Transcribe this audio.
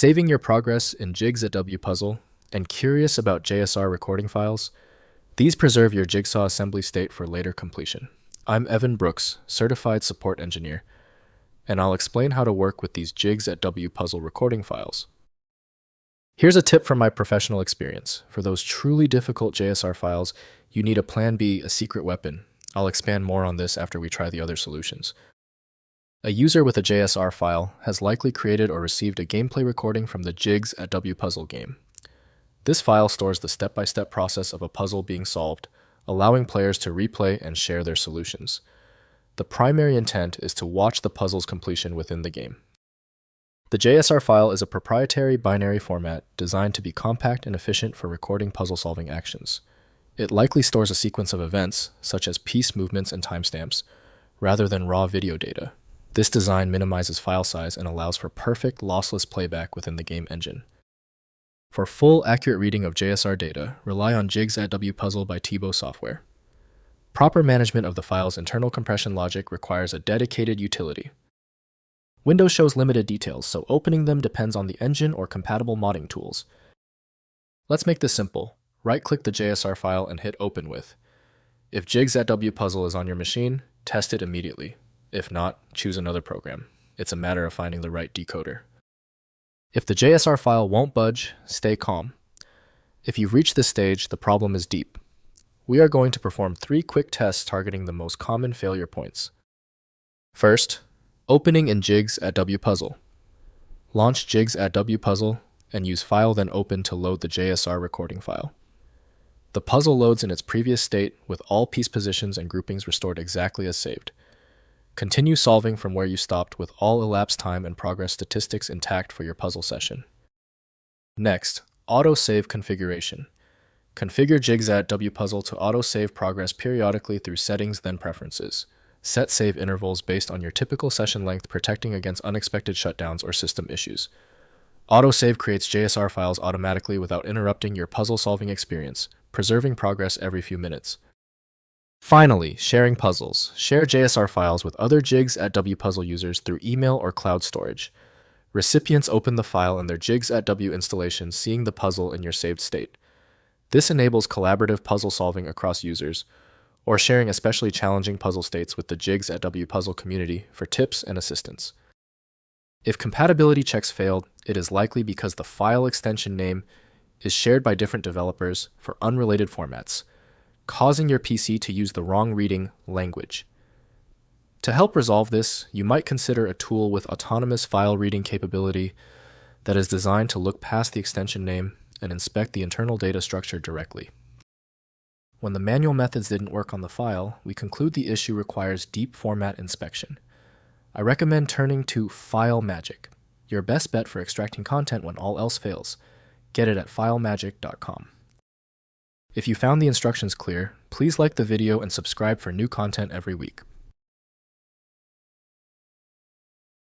Saving your progress in Jigs at WPuzzle and curious about JSR recording files? These preserve your Jigsaw assembly state for later completion. I'm Evan Brooks, Certified Support Engineer, and I'll explain how to work with these Jigs at WPuzzle recording files. Here's a tip from my professional experience. For those truly difficult JSR files, you need a Plan B, a secret weapon. I'll expand more on this after we try the other solutions. A user with a JSR file has likely created or received a gameplay recording from the Jigs at WPuzzle game. This file stores the step-by-step process of a puzzle being solved, allowing players to replay and share their solutions. The primary intent is to watch the puzzle's completion within the game. The JSR file is a proprietary binary format designed to be compact and efficient for recording puzzle-solving actions. It likely stores a sequence of events, such as piece movements and timestamps, rather than raw video data. This design minimizes file size and allows for perfect, lossless playback within the game engine. For full, accurate reading of JSR data, rely on Jigs at WPuzzle by Tibo software. Proper management of the file's internal compression logic requires a dedicated utility. Windows shows limited details, so opening them depends on the engine or compatible modding tools. Let's make this simple. Right-click the JSR file and hit Open With. If Jigs at WPuzzle is on your machine, test it immediately. If not, choose another program. It's a matter of finding the right decoder. If the JSR file won't budge, stay calm. If you've reached this stage, the problem is deep. We are going to perform 3 quick tests targeting the most common failure points. First, opening in Jigs at WPuzzle. Launch Jigs at WPuzzle and use File then Open to load the JSR recording file. The puzzle loads in its previous state with all piece positions and groupings restored exactly as saved. Continue solving from where you stopped with all elapsed time and progress statistics intact for your puzzle session. Next, Auto-Save Configuration. Configure Jigs at WPuzzle to auto-save progress periodically through Settings, then Preferences. Set save intervals based on your typical session length, protecting against unexpected shutdowns or system issues. Auto-save creates JSR files automatically without interrupting your puzzle-solving experience, preserving progress every few minutes. Finally, sharing puzzles. Share JSR files with other Jigs at WPuzzle users through email or cloud storage. Recipients open the file in their Jigs at W installation, seeing the puzzle in your saved state. This enables collaborative puzzle solving across users, or sharing especially challenging puzzle states with the Jigs at WPuzzle community for tips and assistance. If compatibility checks failed, it is likely because the file extension name is shared by different developers for unrelated formats, causing your PC to use the wrong reading language. To help resolve this, you might consider a tool with autonomous file reading capability that is designed to look past the extension name and inspect the internal data structure directly. When the manual methods didn't work on the file, we conclude the issue requires deep format inspection. I recommend turning to File Magic, your best bet for extracting content when all else fails. Get it at filemagic.com. If you found the instructions clear, please like the video and subscribe for new content every week.